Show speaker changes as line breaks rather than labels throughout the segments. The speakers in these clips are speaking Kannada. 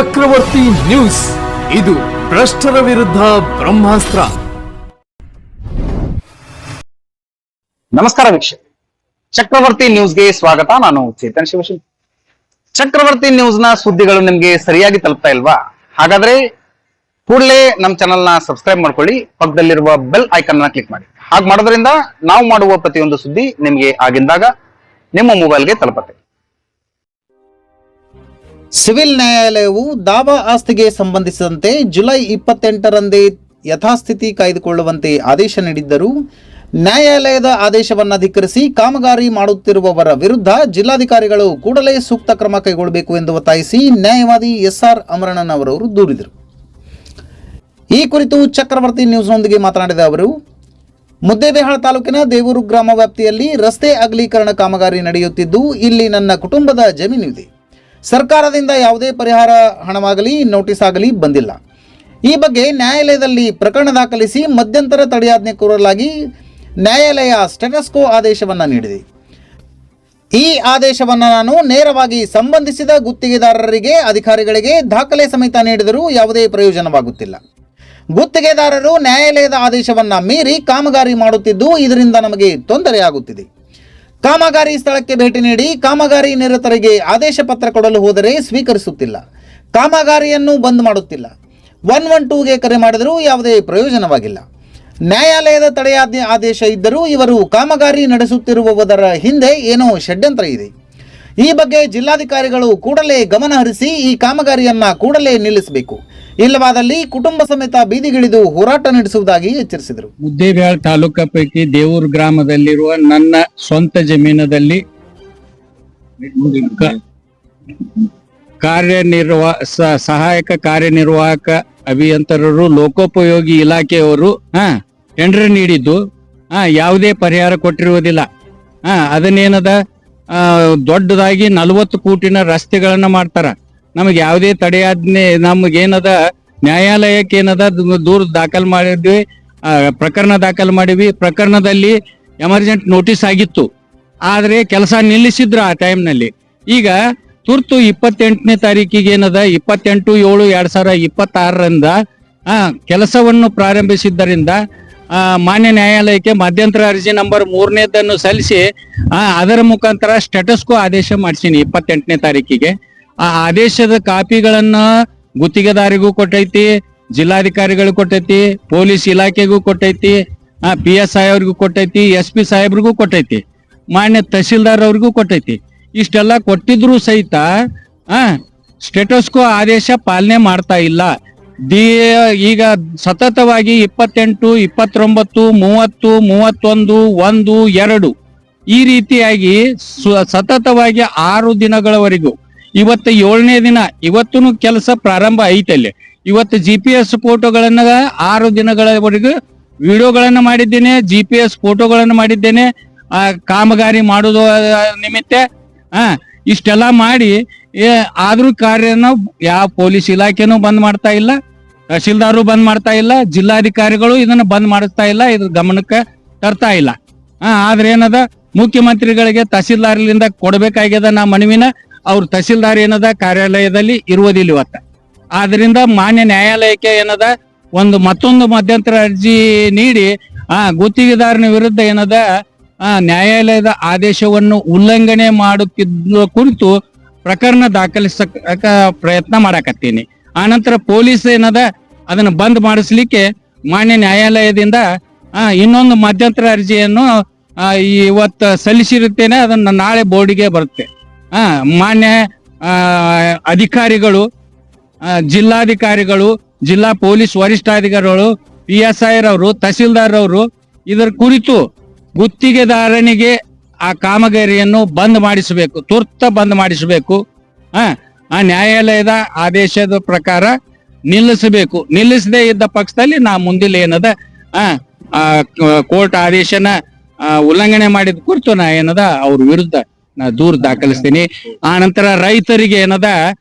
ಚಕ್ರವರ್ತಿ ನ್ಯೂಸ್, ಇದು ಭ್ರಷ್ಟರ ವಿರುದ್ಧ ಬ್ರಹ್ಮಾಸ್ತ್ರ.
ನಮಸ್ಕಾರ ವೀಕ್ಷಕ, ಚಕ್ರವರ್ತಿ ನ್ಯೂಸ್ಗೆ ಸ್ವಾಗತ. ನಾನು ಚೇತನ್ ಶಿವಶಿಲ್. ಚಕ್ರವರ್ತಿ ನ್ಯೂಸ್ ನ ಸುದ್ದಿಗಳು ನಿಮ್ಗೆ ಸರಿಯಾಗಿ ತಲುಪ್ತಾ ಇಲ್ವಾ? ಹಾಗಾದ್ರೆ ಕೂಡಲೇ ನಮ್ಮ ಚಾನೆಲ್ ನ ಸಬ್ಸ್ಕ್ರೈಬ್ ಮಾಡ್ಕೊಳ್ಳಿ, ಪಕ್ಕದಲ್ಲಿರುವ ಬೆಲ್ ಐಕಾನ್ ನ ಕ್ಲಿಕ್ ಮಾಡಿ. ಹಾಗೆ ಮಾಡೋದ್ರಿಂದ ನಾವು ಮಾಡುವ ಪ್ರತಿಯೊಂದು ಸುದ್ದಿ ನಿಮ್ಗೆ ಆಗಿಂದಾಗ ನಿಮ್ಮ ಮೊಬೈಲ್ಗೆ ತಲುಪುತ್ತೆ.
ಸಿವಿಲ್ ನ್ಯಾಯಾಲಯವು ದಾವಾ ಆಸ್ತಿಗೆ ಸಂಬಂಧಿಸಿದಂತೆ ಜುಲೈ 28ರಂದೇ ಯಥಾಸ್ಥಿತಿ ಕಾಯ್ದುಕೊಳ್ಳುವಂತೆ ಆದೇಶ ನೀಡಿದ್ದರೂ ನ್ಯಾಯಾಲಯದ ಆದೇಶವನ್ನು ಧಿಕ್ಕರಿಸಿ ಕಾಮಗಾರಿ ಮಾಡುತ್ತಿರುವವರ ವಿರುದ್ಧ ಜಿಲ್ಲಾಧಿಕಾರಿಗಳು ಕೂಡಲೇ ಸೂಕ್ತ ಕ್ರಮ ಕೈಗೊಳ್ಳಬೇಕು ಎಂದು ಒತ್ತಾಯಿಸಿ ನ್ಯಾಯವಾದಿ SR ಅಮರಣ್ಣನ್ ಅವರವರು ದೂರಿದರು. ಈ ಕುರಿತು ಚಕ್ರವರ್ತಿ ನ್ಯೂಸ್ನೊಂದಿಗೆ ಮಾತನಾಡಿದ ಅವರು, ಮುದ್ದೇಬಿಹಾಳ ತಾಲೂಕಿನ ದೇವೂರು ಗ್ರಾಮ ವ್ಯಾಪ್ತಿಯಲ್ಲಿ ರಸ್ತೆ ಅಗಲೀಕರಣ ಕಾಮಗಾರಿ ನಡೆಯುತ್ತಿದ್ದು, ಇಲ್ಲಿ ನನ್ನ ಕುಟುಂಬದ ಜಮೀನಿದೆ. ಸರ್ಕಾರದಿಂದ ಯಾವುದೇ ಪರಿಹಾರ ಹಣವಾಗಲಿ ನೋಟಿಸ್ ಆಗಲಿ ಬಂದಿಲ್ಲ. ಈ ಬಗ್ಗೆ ನ್ಯಾಯಾಲಯದಲ್ಲಿ ಪ್ರಕರಣ ದಾಖಲಿಸಿ ಮಧ್ಯಂತರ ತಡೆಯಾಜ್ಞೆ ಕೋರಲಾಗಿ ನ್ಯಾಯಾಲಯ ಸ್ಟೇಟಸ್ಕೋ ಆದೇಶವನ್ನು ನೀಡಿದೆ. ಈ ಆದೇಶವನ್ನು ನಾನು ನೇರವಾಗಿ ಸಂಬಂಧಿಸಿದ ಗುತ್ತಿಗೆದಾರರಿಗೆ, ಅಧಿಕಾರಿಗಳಿಗೆ ದಾಖಲೆ ಸಮೇತ ನೀಡಿದರೂ ಯಾವುದೇ ಪ್ರಯೋಜನವಾಗುತ್ತಿಲ್ಲ. ಗುತ್ತಿಗೆದಾರರು ನ್ಯಾಯಾಲಯದ ಆದೇಶವನ್ನು ಮೀರಿ ಕಾಮಗಾರಿ ಮಾಡುತ್ತಿದ್ದು, ಇದರಿಂದ ನಮಗೆ ತೊಂದರೆಯಾಗುತ್ತಿದೆ. ಕಾಮಗಾರಿ ಸ್ಥಳಕ್ಕೆ ಭೇಟಿ ನೀಡಿ ಕಾಮಗಾರಿ ನಿರತರಿಗೆ ಆದೇಶ ಪತ್ರ ಕೊಡಲು ಹೋದರೆ ಸ್ವೀಕರಿಸುತ್ತಿಲ್ಲ. ಕಾಮಗಾರಿಯನ್ನು ಬಂದ್ ಮಾಡುತ್ತಿಲ್ಲ. 112ಗೆ ಕರೆ ಮಾಡಿದರೂ ಯಾವುದೇ ಪ್ರಯೋಜನವಾಗಿಲ್ಲ. ನ್ಯಾಯಾಲಯದ ತಡೆಯಾಜ್ಞೆ ಆದೇಶ ಇದ್ದರೂ ಇವರು ಕಾಮಗಾರಿ ನಡೆಸುತ್ತಿರುವುದರ ಹಿಂದೆ ಏನೋ ಷಡ್ಯಂತ್ರ ಇದೆ. ಈ ಬಗ್ಗೆ ಜಿಲ್ಲಾಧಿಕಾರಿಗಳು ಕೂಡಲೇ ಗಮನ ಹರಿಸಿ ಈ ಕಾಮಗಾರಿಯನ್ನು ಕೂಡಲೇ ನಿಲ್ಲಿಸಬೇಕು. ಇಲ್ಲವಾದಲ್ಲಿ ಕುಟುಂಬ ಸಮೇತ ಬೀದಿಗಿಳಿದು ಹೋರಾಟ ನಡೆಸುವುದಾಗಿ ಎಚ್ಚರಿಸಿದರು.
ಮುದ್ದೇಬಿಹಾಳ ತಾಲೂಕಾ ಪೈಕಿ ದೇವೂರು ಗ್ರಾಮದಲ್ಲಿರುವ ನನ್ನ ಸ್ವಂತ ಜಮೀನದಲ್ಲಿ ಸಹಾಯಕ ಕಾರ್ಯನಿರ್ವಾಹಕ ಅಭಿಯಂತರರು ಲೋಕೋಪಯೋಗಿ ಇಲಾಖೆಯವರು ಟೆಂಡರ್ ನೀಡಿದ್ದು ಯಾವುದೇ ಪರಿಹಾರ ಕೊಟ್ಟಿರುವುದಿಲ್ಲ. ಅದನ್ನೇನದ ದೊಡ್ಡದಾಗಿ 40 ಕೋಟಿನ ರಸ್ತೆಗಳನ್ನ ಮಾಡ್ತಾರ. ನಮಗೆ ಯಾವುದೇ ತಡೆಯಾಜ್ಞೆ, ನಮಗೇನದ ನ್ಯಾಯಾಲಯಕ್ಕೆ ಏನದ ದೂರು ದಾಖಲು ಮಾಡಿದ್ವಿ, ಪ್ರಕರಣ ದಾಖಲು ಮಾಡಿವಿ. ಪ್ರಕರಣದಲ್ಲಿ ಎಮರ್ಜೆಂಟ್ ನೋಟಿಸ್ ಆಗಿತ್ತು, ಆದ್ರೆ ಕೆಲಸ ನಿಲ್ಲಿಸಿದ್ರು ಆ ಟೈಮ್ನಲ್ಲಿ. ಈಗ ತುರ್ತು 28ನೇ ತಾರೀಕಿಗೆ ಏನದ 28/7/2026ರಿಂದ ಕೆಲಸವನ್ನು ಪ್ರಾರಂಭಿಸಿದ್ದರಿಂದ ಮಾನ್ಯ ನ್ಯಾಯಾಲಯಕ್ಕೆ ಮಧ್ಯಂತರ ಅರ್ಜಿ ನಂಬರ್ 3ನೇದನ್ನು ಸಲ್ಲಿಸಿ ಅದರ ಮುಖಾಂತರ ಸ್ಟೇಟಸ್ಕೋ ಆದೇಶ ಮಾಡಿಸೀನಿ 28ನೇ ತಾರೀಕಿಗೆ. ಆ ಆದೇಶದ ಕಾಪಿಗಳನ್ನ ಗುತ್ತಿಗೆದಾರಿಗೂ ಕೊಟ್ಟೈತಿ, ಜಿಲ್ಲಾಧಿಕಾರಿಗಳು ಕೊಟ್ಟೈತಿ, ಪೊಲೀಸ್ ಇಲಾಖೆಗೂ ಕೊಟ್ಟೈತಿ, PSI ಅವ್ರಿಗೂ ಕೊಟ್ಟೈತಿ, SP ಸಾಹೇಬ್ರಿಗೂ ಕೊಟ್ಟೈತಿ, ಮಾನ್ಯ ತಹಸೀಲ್ದಾರ್ ಅವ್ರಿಗೂ ಕೊಟ್ಟೈತಿ. ಇಷ್ಟೆಲ್ಲ ಕೊಟ್ಟಿದ್ರು ಸಹಿತ ಸ್ಟೇಟಸ್ಕೋ ಆದೇಶ ಪಾಲನೆ ಮಾಡ್ತಾ ಇಲ್ಲ. ಈಗ ಸತತವಾಗಿ 28, 29, 30, 31, 1, 2 ಈ ರೀತಿಯಾಗಿ ಸತತವಾಗಿ 6 ದಿನಗಳವರೆಗೂ, ಇವತ್ತು 7ನೇ ದಿನ, ಇವತ್ತು ಕೆಲಸ ಪ್ರಾರಂಭ ಐತಲ್ಲಿ. ಇವತ್ತು GPS ಫೋಟೋಗಳನ್ನ 6 ದಿನಗಳವರೆಗೂ ವಿಡಿಯೋಗಳನ್ನ ಮಾಡಿದ್ದೇನೆ, GPS ಫೋಟೋಗಳನ್ನ ಮಾಡಿದ್ದೇನೆ. ಕಾಮಗಾರಿ ಮಾಡೋದು ನಿಮಿತ್ತ ಇಷ್ಟೆಲ್ಲ ಮಾಡಿ ಆದ್ರೂ ಕಾರ್ಯನ ಯಾವ ಪೊಲೀಸ್ ಇಲಾಖೆನೂ ಬಂದ್ ಮಾಡ್ತಾ ಇಲ್ಲ, ತಹಸೀಲ್ದಾರು ಬಂದ್ ಮಾಡ್ತಾ ಇಲ್ಲ, ಜಿಲ್ಲಾಧಿಕಾರಿಗಳು ಇದನ್ನ ಬಂದ್ ಮಾಡಿಸ್ತಾ ಇಲ್ಲ, ಇದ್ರ ಗಮನಕ್ಕೆ ತರ್ತಾ ಇಲ್ಲ. ಆದ್ರೆ ಏನದ, ಮುಖ್ಯಮಂತ್ರಿಗಳಿಗೆ ತಹಸೀಲ್ದಾರ್ಲಿಂದ ಕೊಡ್ಬೇಕಾಗ್ಯದ ನಾ ಮನವಿನ. ಅವ್ರ ತಹಸೀಲ್ದಾರ್ ಏನದ ಕಾರ್ಯಾಲಯದಲ್ಲಿ ಇರುವುದಿಲ್ಲ ಇವತ್ತ. ಆದ್ರಿಂದ ಮಾನ್ಯ ನ್ಯಾಯಾಲಯಕ್ಕೆ ಏನದ ಮತ್ತೊಂದು ಮಧ್ಯಂತರ ಅರ್ಜಿ ನೀಡಿ ಗುತ್ತಿಗೆದಾರನ ವಿರುದ್ಧ ಏನದ ನ್ಯಾಯಾಲಯದ ಆದೇಶವನ್ನು ಉಲ್ಲಂಘನೆ ಮಾಡುತ್ತಿದ್ದ ಕುರಿತು ಪ್ರಕರಣ ದಾಖಲಿಸಕ ಪ್ರಯತ್ನ ಮಾಡಾಕತ್ತೀನಿ. ಆನಂತರ ಪೊಲೀಸ್ ಏನದ ಅದನ್ನ ಬಂದ್ ಮಾಡಿಸ್ಲಿಕ್ಕೆ ಮಾನ್ಯ ನ್ಯಾಯಾಲಯದಿಂದ ಇನ್ನೊಂದು ಮಧ್ಯಂತರ ಅರ್ಜಿಯನ್ನು ಇವತ್ತು ಸಲ್ಲಿಸಿರುತ್ತೇನೆ. ಅದನ್ನ ನಾಳೆ ಬೋರ್ಡಿಗೆ ಬರುತ್ತೆ. ಮಾನ್ಯ ಅಧಿಕಾರಿಗಳು, ಜಿಲ್ಲಾಧಿಕಾರಿಗಳು, ಜಿಲ್ಲಾ ಪೊಲೀಸ್ ವರಿಷ್ಠಾಧಿಕಾರಿಗಳು, PSI ರವರು, ತಹಸೀಲ್ದಾರ್ ಅವರು ಇದರ ಕುರಿತು ಗುತ್ತಿಗೆದಾರನಿಗೆ ಆ ಕಾಮಗಾರಿಯನ್ನು ಬಂದ್ ಮಾಡಿಸಬೇಕು, ತುರ್ತ ಬಂದ್ ಮಾಡಿಸಬೇಕು. ಆ ನ್ಯಾಯಾಲಯದ ಆದೇಶದ ಪ್ರಕಾರ ನಿಲ್ಲಿಸಬೇಕು. ನಿಲ್ಲಿಸದೇ ಇದ್ದ ಪಕ್ಷದಲ್ಲಿ ನಾ ಮುಂದಿನ ಏನದ ಕೋರ್ಟ್ ಆದೇಶನ ಉಲ್ಲಂಘನೆ ಮಾಡಿದ ಕುರಿತು ನಾ ಏನದ ಅವ್ರ ವಿರುದ್ಧ ನಾ ದೂರು ದಾಖಲಿಸ್ತೀನಿ. ಆ ನಂತರ ರೈತರಿಗೆ ಏನದ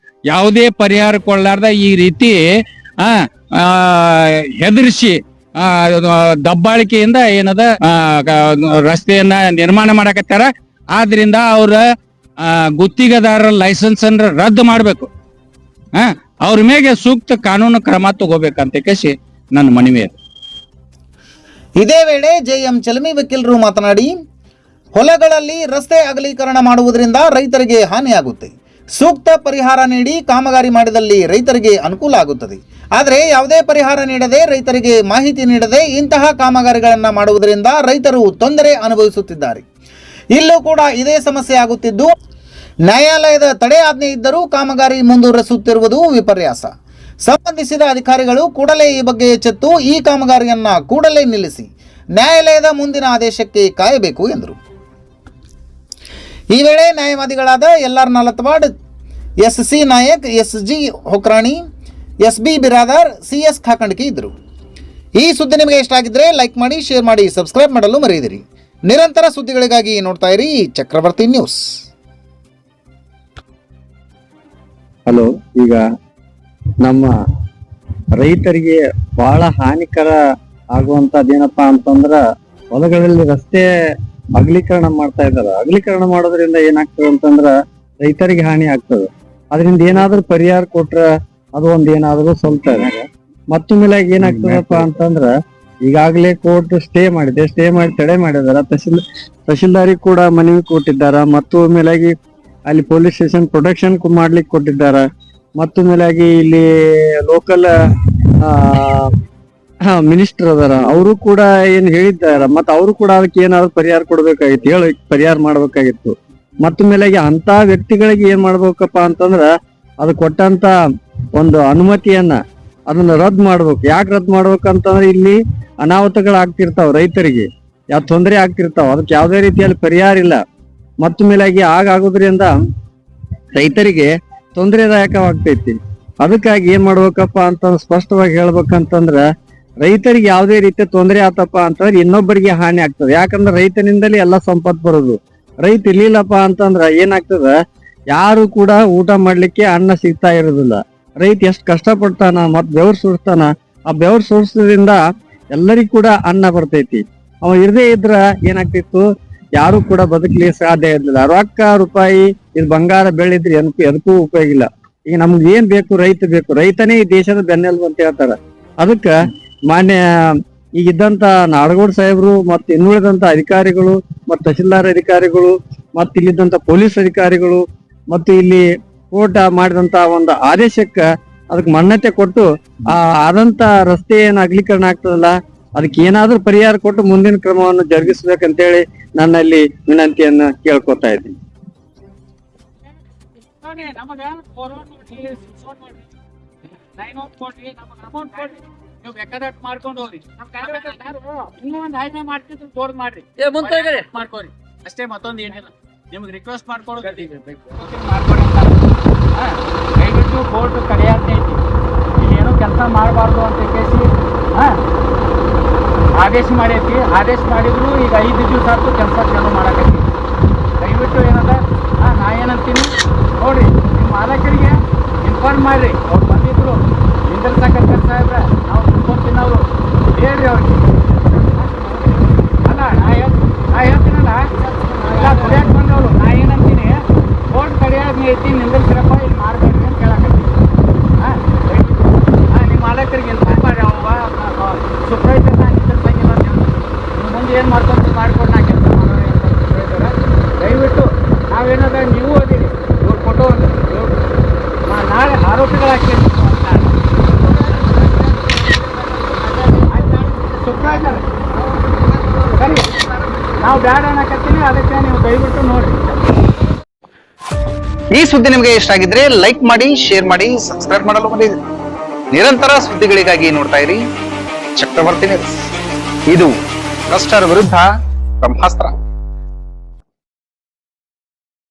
ಯಾವುದೇ ಪರಿಹಾರ ಕೊಡಲಾರ್ದ ಈ ರೀತಿ ಹೆದರಿಸಿ ದಬ್ಬಾಳಿಕೆಯಿಂದ ಏನದ ರಸ್ತೆಯನ್ನ ನಿರ್ಮಾಣ ಮಾಡಕತ್ತಾರ. ಆದ್ರಿಂದ ಅವ್ರ ಗುತ್ತಿಗೆದಾರರ ಲೈಸೆನ್ಸ್ ಅನ್ನ ರದ್ದು ಮಾಡ್ಬೇಕು. ಅವ್ರ ಮೇಲೆ ಸೂಕ್ತ ಕಾನೂನು ಕ್ರಮ ತಗೋಬೇಕಂತ ಕೇಸಿ ನನ್ನ ಮನವಿ.
ಇದೇ ವೇಳೆ ಜೆಎಂ ಚಲಮಿ ವಕೀಲರು ಮಾತನಾಡಿ, ಹೊಲಗಳಲ್ಲಿ ರಸ್ತೆ ಅಗಲೀಕರಣ ಮಾಡುವುದರಿಂದ ರೈತರಿಗೆ ಹಾನಿಯಾಗುತ್ತೆ. ಸೂಕ್ತ ಪರಿಹಾರ ನೀಡಿ ಕಾಮಗಾರಿ ಮಾಡಿದಲ್ಲಿ ರೈತರಿಗೆ ಅನುಕೂಲ ಆಗುತ್ತದೆ. ಆದರೆ ಯಾವುದೇ ಪರಿಹಾರ ನೀಡದೆ, ರೈತರಿಗೆ ಮಾಹಿತಿ ನೀಡದೆ ಇಂತಹ ಕಾಮಗಾರಿಗಳನ್ನು ಮಾಡುವುದರಿಂದ ರೈತರು ತೊಂದರೆ ಅನುಭವಿಸುತ್ತಿದ್ದಾರೆ. ಇಲ್ಲೂ ಕೂಡ ಇದೇ ಸಮಸ್ಯೆ ಆಗುತ್ತಿದ್ದು, ನ್ಯಾಯಾಲಯದ ತಡೆ ಆಜ್ಞೆ ಇದ್ದರೂ ಕಾಮಗಾರಿ ಮುಂದುವರೆಸುತ್ತಿರುವುದು ವಿಪರ್ಯಾಸ. ಸಂಬಂಧಿಸಿದ ಅಧಿಕಾರಿಗಳು ಕೂಡಲೇ ಈ ಬಗ್ಗೆ ಎಚ್ಚೆತ್ತು ಈ ಕಾಮಗಾರಿಯನ್ನು ಕೂಡಲೇ ನಿಲ್ಲಿಸಿ ನ್ಯಾಯಾಲಯದ ಮುಂದಿನ ಆದೇಶಕ್ಕೆ ಕಾಯಬೇಕು ಎಂದರು. ಈ ವೇಳೆ ನ್ಯಾಯವಾದಿಗಳಾದ LR Nalatwad, SC Nayak, SG Hokrani, SB Biradar, CS Khakandki ಇದ್ದರು. ಈ ಸುದ್ದಿ ನಿಮಗೆ ಇಷ್ಟ ಆಗಿದ್ರೆ ಲೈಕ್ ಮಾಡಿ, ಶೇರ್ ಮಾಡಿ, ಸಬ್ಸ್ಕ್ರೈಬ್ ಮಾಡಲು ಮರೆಯದಿರಿ. ನಿರಂತರ ಸುದ್ದಿಗಳಿಗಾಗಿ ನೋಡ್ತಾ ಇರಿ ಚಕ್ರವರ್ತಿ ನ್ಯೂಸ್.
ಹಲೋ, ಈಗ ನಮ್ಮ ರೈತರಿಗೆ ಬಹಳ ಹಾನಿಕರ ಆಗುವಂತದ್ದೇನಪ್ಪಾ ಅಂತಂದ್ರ ಹೊಲಗಳಲ್ಲಿ ರಸ್ತೆ ಅಗಲೀಕರಣ ಮಾಡ್ತಾ ಇದಾರೆ. ಅಗಲೀಕರಣ ಮಾಡೋದ್ರಿಂದ ಏನಾಗ್ತದೆ ಅಂತಂದ್ರ ರೈತರಿಗೆ ಹಾನಿ ಆಗ್ತದೆ. ಅದರಿಂದ ಏನಾದ್ರೂ ಪರಿಹಾರ ಕೊಟ್ರ ಅದು ಒಂದ್ ಏನಾದ್ರು ಸ್ವಲ್ಪ ಮತ್ತ ಮೇಲೆ ಏನಾಗ್ತದಪ್ಪ ಅಂತಂದ್ರ ಈಗಾಗಲೇ ಕೋರ್ಟ್ ಸ್ಟೇ ಮಾಡಿ ತಡೆ ಮಾಡಿದಾರ. ತಹಶೀಲ್ದಾರಿಗೆ ಕೂಡ ಮನವಿ ಕೊಟ್ಟಿದ್ದಾರ. ಮತ್ತು ಮೇಲಾಗಿ ಅಲ್ಲಿ ಪೊಲೀಸ್ ಸ್ಟೇಷನ್ ಪ್ರೊಟೆಕ್ಷನ್ ಮಾಡ್ಲಿಕ್ಕೆ ಕೊಟ್ಟಿದ್ದಾರ. ಮತ್ತು ಮೇಲಾಗಿ ಇಲ್ಲಿ ಲೋಕಲ್ ಮಿನಿಸ್ಟರ್ ಅದಾರ, ಅವರು ಕೂಡ ಏನ್ ಹೇಳಿದ್ದಾರ. ಮತ್ತ ಅವರು ಕೂಡ ಅದಕ್ಕೆ ಏನಾದ್ರು ಪರಿಹಾರ ಕೊಡ್ಬೇಕಾಗಿತ್ತು, ಪರಿಹಾರ ಮಾಡ್ಬೇಕಾಗಿತ್ತು. ಮತ್ತು ಮೇಲಾಗಿ ಅಂತ ವ್ಯಕ್ತಿಗಳಿಗೆ ಏನ್ ಮಾಡ್ಬೇಕಪ್ಪ ಅಂತಂದ್ರ ಅದು ಕೊಟ್ಟಂತ ಒಂದು ಅನುಮತಿಯನ್ನ ಅದನ್ನ ರದ್ದು ಮಾಡ್ಬೇಕು. ಯಾಕೆ ರದ್ದು ಮಾಡ್ಬೇಕಂತಂದ್ರೆ ಇಲ್ಲಿ ಅನಾಹುತಗಳಾಗ್ತಿರ್ತಾವ, ರೈತರಿಗೆ ಯಾವ ತೊಂದರೆ ಆಗ್ತಿರ್ತಾವ, ಅದಕ್ಕೆ ಯಾವುದೇ ರೀತಿಯಲ್ಲಿ ಪರಿಹಾರ ಇಲ್ಲ. ಮತ್ತು ಮೇಲಾಗಿ ಆಗೋದ್ರಿಂದ ರೈತರಿಗೆ ತೊಂದರೆದಾಯಕವಾಗ್ತೈತಿ. ಅದಕ್ಕಾಗಿ ಏನ್ ಮಾಡ್ಬೇಕಪ್ಪ ಅಂತ ಸ್ಪಷ್ಟವಾಗಿ ಹೇಳ್ಬೇಕಂತಂದ್ರ ರೈತರಿಗೆ ಯಾವುದೇ ರೀತಿಯ ತೊಂದರೆ ಆತಪ್ಪ ಅಂತಂದ್ರೆ ಇನ್ನೊಬ್ಬರಿಗೆ ಹಾನಿ ಆಗ್ತದೆ. ಯಾಕಂದ್ರೆ ರೈತನಿಂದಲೇ ಎಲ್ಲ ಸಂಪತ್ತು ಬರೋದು. ರೈತ ಇರ್ಲಿಲ್ಲಪ್ಪ ಅಂತಂದ್ರ ಏನಾಗ್ತದ, ಯಾರು ಕೂಡ ಊಟ ಮಾಡ್ಲಿಕ್ಕೆ ಅನ್ನ ಸಿಗ್ತಾ ಇರೋದಿಲ್ಲ. ರೈತ ಎಷ್ಟು ಕಷ್ಟಪಡ್ತಾನ ಮತ್ ಬೆವರು ಸುರಿಸ್ತಾನ, ಆ ಬೆವರು ಸುರಿಸೋದ್ರಿಂದ ಎಲ್ಲರಿಗೂ ಕೂಡ ಅನ್ನ ಬರ್ತೈತಿ. ಅವ ಇರದೇ ಇದ್ರ ಏನಾಗ್ತಿತ್ತು, ಯಾರು ಕೂಡ ಬದುಕಲಿ ಸಾಧ್ಯ ಇರ್ಲಿಲ್ಲ. ರೊಕ್ಕ ರೂಪಾಯಿ ಇದು ಬಂಗಾರ ಬೆಳ್ಳಿದ್ರೆ ಎದಕ್ಕೂ ಉಪಯೋಗ ಇಲ್ಲ. ಈಗ ನಮ್ಗೆ ಏನ್ ಬೇಕು, ರೈತ ಬೇಕು. ರೈತನೇ ಈ ದೇಶದ ಬೆನ್ನೆಲುಬು ಅಂತ ಹೇಳ್ತಾರ. ಅದಕ್ಕ ಮಾನ್ಯ ಈಗಿದ್ದಂತ ನಾಡಗೌಡ ಸಾಹೇಬ್ರು ಮತ್ತು ಇನ್ನುಳಿದಂತ ಅಧಿಕಾರಿಗಳು ಮತ್ತು ತಹಶೀಲ್ದಾರ್ ಅಧಿಕಾರಿಗಳು ಮತ್ತು ಇಲ್ಲಿದ್ದಂತ ಪೊಲೀಸ್ ಅಧಿಕಾರಿಗಳು ಮತ್ತು ಇಲ್ಲಿ ಕೋರ್ಟ್ ಮಾಡಿದಂತ ಒಂದು ಆದೇಶಕ್ಕ ಅದಕ್ಕೆ ಮಾನ್ಯತೆ ಕೊಟ್ಟು ಆದಂತ ರಸ್ತೆ ಏನ್ ಅಗಲೀಕರಣ ಆಗ್ತದಲ್ಲ ಅದಕ್ಕೆ ಏನಾದ್ರೂ ಪರಿಹಾರ ಕೊಟ್ಟು ಮುಂದಿನ ಕ್ರಮವನ್ನು ಜರುಗಿಸ್ಬೇಕಂತೇಳಿ ನನ್ನಲ್ಲಿ ವಿನಂತಿಯನ್ನ ಕೇಳ್ಕೊತಾ ಇದ್ದೀನಿ.
ನೀವು ಬೇಕಾದಟ್ ಮಾಡ್ಕೊಂಡು ಹೋಗ್ರಿ. ಇನ್ನೂ ಒಂದು ಹೈಮೆ ಮಾಡ್ತಿದ್ರು ತೋರ್ದ್ ಮಾಡ್ರಿ, ಮಾಡ್ಕೋರಿ ಅಷ್ಟೇ. ಮತ್ತೊಂದು ಏನಿಲ್ಲ, ನಿಮ್ಗೆ ರಿಕ್ವೆಸ್ಟ್ ಮಾಡ್ಕೊಡೋದು ಮಾಡ್ಕೊಡಿ. ದಯವಿಟ್ಟು ಕೋರ್ಟ್ ಕಡೆಯಾಜ್ಞೆ ಐತಿ, ಇಲ್ಲಿ ಏನೋ ಕೆಲಸ ಮಾಡಬಾರ್ದು ಅಂತ ಕೇಸಿ ಆದೇಶ ಮಾಡೈತಿ. ಆದೇಶ ಮಾಡಿದ್ರು ಈಗ 5 ದಿವಸ ಆಯ್ತು ಕೆಲಸ ಚಾಲು ಮಾಡಕೈತಿ. ದಯವಿಟ್ಟು ಏನದ ನಾ ಏನಂತೀನಿ ನೋಡ್ರಿ, ನಿಮ್ಮ ಮಾಲಕರಿಗೆ ಇನ್ಫಾರ್ಮ್ ಮಾಡ್ರಿ. ಅವ್ರು ಬಂದಿದ್ರು ನಿಂದಿರ್ಸಕತ್ತ ಸಾಹೇಬ್ರ, ನಾವು ತಿಳ್ಕೊಂತೀನಿ, ಅವರು ಹೇಳ್ರಿ ಅವ್ರಿಗೆ. ಅಲ್ಲ ನಾ ಹೇಳ್ತೀನಲ್ಲ, ಇಲ್ಲ ದುಡಿಯಕ್ಕೆ ಬಂದವರು. ನಾ ಏನಂತೀನಿ, ಕೋರ್ಟ್ ಕಡೆಯಾಗಿ ಐತಿ, ನಿಂದಿರ್ಸಿರಪ್ಪ ಇಲ್ಲಿ ಮಾಡ್ಬೇಡ್ರಿ ಅಂತ ಕೇಳಕತ್ತೀನಿ. ನಿಮ್ಮ ಮಾಲಕರಿಗೆ ಇನ್ಫಾರ್ಮ್ ಮಾಡ್ರಿ. ಅವ ಸೂಪರ್ವೈಸರ್ನ ನಿಂದಿರ್ಸಂಗಿಲ್ಲ ಅಂತ ಹೇಳಿ ಮುಂದೆ ಏನು ಮಾಡ್ಕೊಂಡು ಮಾಡ್ಕೊಂಡು ನಾ ಕೆಲಸ ಮಾಡೋರು ಹೇಳ್ತಾರೆ. ದಯವಿಟ್ಟು ನಾವೇನದ ನೀವು ಓದಿರಿ, ಇವ್ರು ಕೊಟ್ಟು ನಾಳೆ ಆರೋಪಿಗಳಾಗ್ತೀವಿ. ಸೂಪರ್ವೈಸರ್ ಸರಿ, ನಾವು ಬ್ಯಾಡ ಅನ್ನಕತ್ತೀನಿ, ಅದಕ್ಕೆ ನೀವು ದಯವಿಟ್ಟು ನೋಡ್ರಿ.
ಈ ಸುದ್ದಿ ನಿಮಗೆ ಇಷ್ಟ ಆಗಿದ್ರೆ ಲೈಕ್ ಮಾಡಿ, ಶೇರ್ ಮಾಡಿ, ಸಬ್ಸ್ಕ್ರೈಬ್ ಮಾಡಲು ಮರೆಯದಿರಿ. ನಿರಂತರ ಸುದ್ದಿಗಳಿಗಾಗಿ ನೋಡ್ತಾ ಇರಿ ಚಕ್ರವರ್ತಿ ನ್ಯೂಸ್. ಇದು ಭ್ರಷ್ಟರ ವಿರುದ್ಧ ಬ್ರಹ್ಮಾಸ್ತ್ರ.